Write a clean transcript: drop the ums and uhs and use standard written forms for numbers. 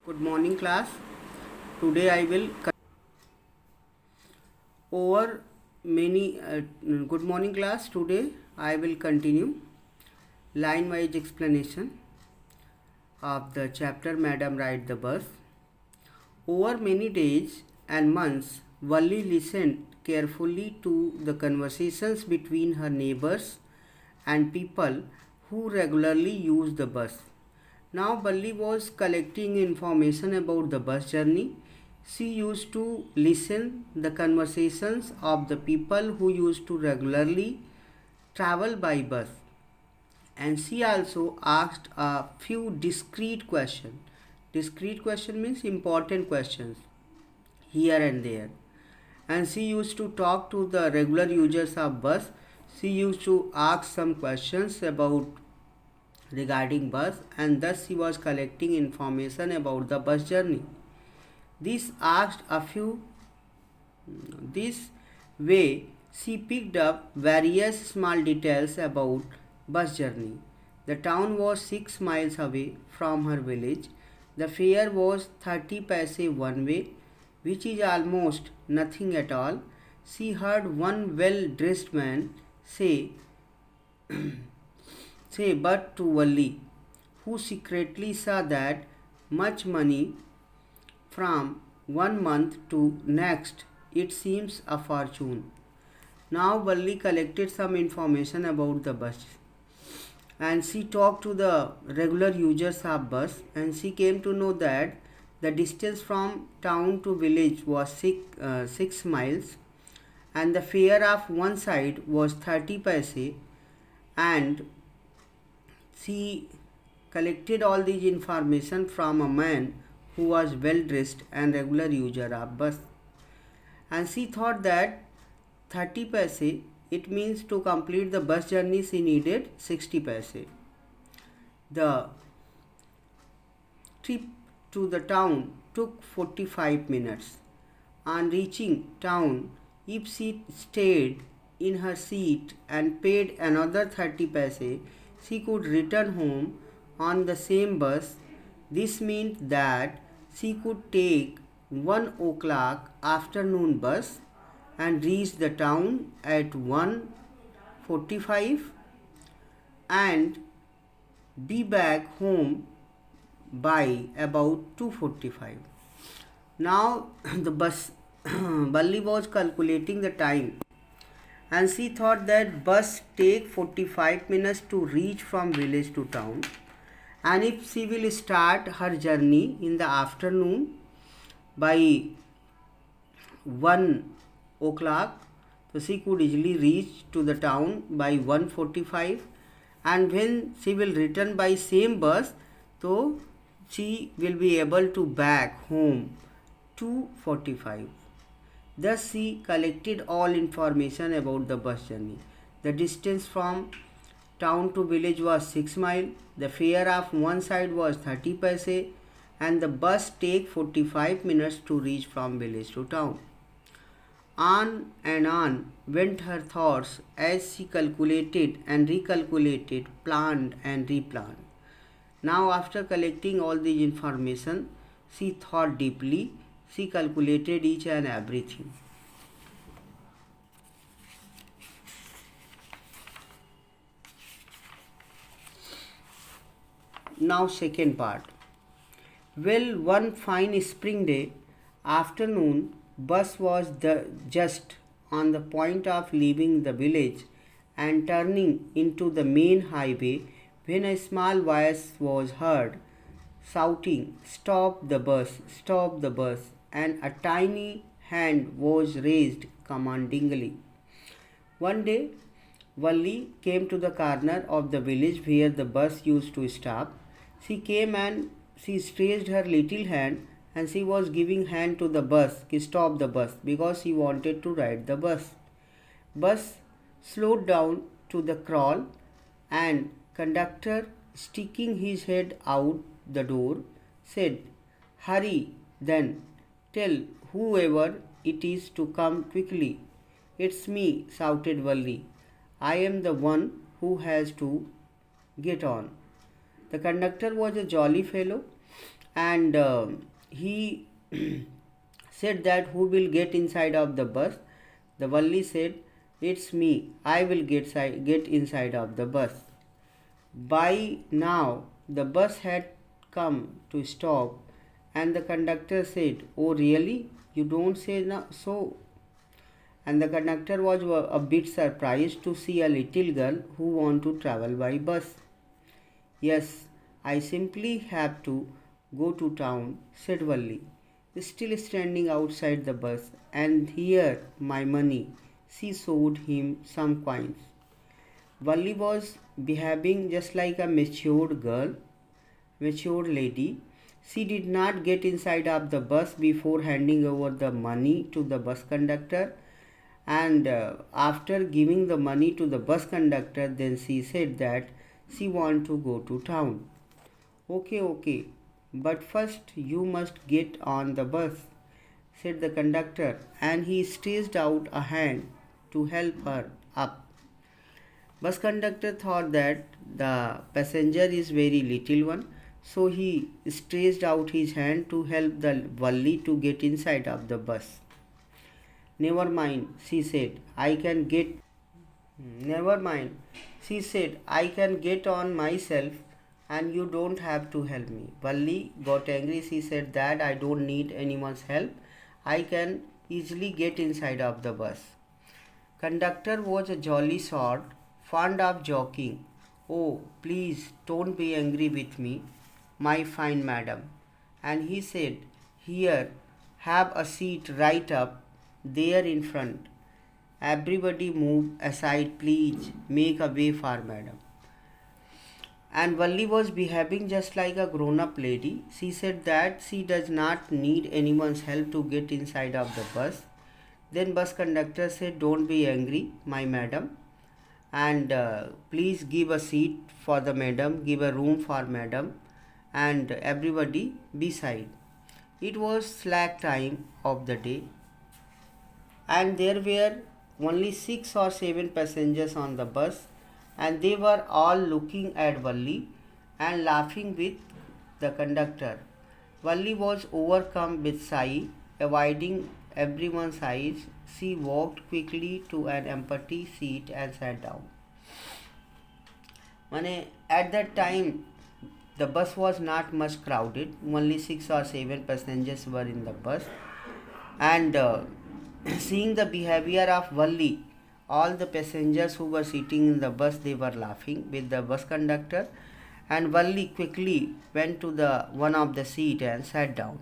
Good morning, class. Today I will over many. Good morning, class. Today I will continue line-wise explanation of the chapter Madam Ride the Bus. Over many days and months, Valli listened carefully to the conversations between her neighbors and people who regularly use the bus. Now Valli was collecting information about the bus journey. She used to listen the conversations of the people who used to regularly travel by bus, and she also asked a few discreet questions. Discreet question means important questions here and there. And she used to talk to the regular users of bus. She used to ask some questions about regarding bus, and thus she was collecting information about the bus journey. This asked a few this way she picked up various small details about bus journey. The town was 6 miles away from her village. The fare was 30 paise one way, which is almost nothing at all. She heard one well-dressed man say but to Valli, who secretly saw that much money from one month to next. It seems a fortune. Now Valli collected some information about the bus, and she talked to the regular users of bus, and she came to know that the distance from town to village was 6 miles, and the fare of one side was 30 paise, and she collected all these information from a man who was well dressed and regular user of bus. And she thought that 30 paise, it means to complete the bus journey she needed 60 paise. The trip to the town took 45 minutes. On reaching town, if she stayed in her seat and paid another 30 paise, she could return home on the same bus. This meant that she could take 1 o'clock afternoon bus and reach the town at 1:45 and be back home by about 2:45. Now the bus Valli was calculating the time, and she thought that bus take 45 minutes to reach from village to town, and if she will start her journey in the afternoon by 1 o'clock, so she could easily reach to the town by 1:45, and when she will return by same bus, so she will be able to back home 2:45. Thus she collected all information about the bus journey. The distance from town to village was 6 miles. The fare of one side was 30 paise, and the bus take 45 minutes to reach from village to town. On and on went her thoughts as she calculated and recalculated, planned and replanned. Now after collecting all this information, she thought deeply. She calculated each and everything. Now second part. Well, one fine spring day afternoon, bus was just on the point of leaving the village and turning into the main highway when a small voice was heard shouting, "Stop the bus, stop the bus," and a tiny hand was raised commandingly. One day, Valli came to the corner of the village where the bus used to stop. She came and she stretched her little hand, and she was giving hand to the bus, stop the bus, because she wanted to ride the bus. Bus slowed down to the crawl, and conductor, sticking his head out the door, said, "Hurry then, tell whoever it is to come quickly." "It's me," shouted Valli. "I am the one who has to get on." The conductor was a jolly fellow, and he said that who will get inside of the bus. The Valli said, it's me, I will get inside of the bus. By now the bus had come to stop, and the conductor said, oh really, you don't say so? And the conductor was a bit surprised to see a little girl who want to travel by bus. Yes, I simply have to go to town, said Valli, still standing outside the bus, and here my money. She showed him some coins. Valli was behaving just like a mature lady. She did not get inside of the bus before handing over the money to the bus conductor, and after giving the money to the bus conductor, then she said that she want to go to town. Okay, but first you must get on the bus, said the conductor, and he stretched out a hand to help her up. Bus conductor thought that the passenger is very little one, so he stretched out his hand to help the Valli to get inside of the bus. Never mind, she said, I can get on myself and you don't have to help me. Valli got angry. She said that I don't need anyone's help. I can easily get inside of the bus. Conductor was a jolly sort, fond of joking. Oh, please don't be angry with me, my fine madam. And he said, here, have a seat right up there in front. Everybody move aside, please. Make a way for madam. And Valli was behaving just like a grown-up lady. She said that she does not need anyone's help to get inside of the bus. Then bus conductor said, don't be angry, my madam. And please give a seat for the madam, give a room for madam, and everybody beside. It was slack time of the day, and there were only 6 or 7 passengers on the bus, and they were all looking at Valli and laughing with the conductor. Valli was overcome with sigh, avoiding everyone's eyes. She walked quickly to an empty seat and sat down. At that time, the bus was not much crowded. Only 6 or 7 passengers were in the bus. And seeing the behavior of Valli, all the passengers who were sitting in the bus, they were laughing with the bus conductor. And Valli quickly went to the one of the seat and sat down.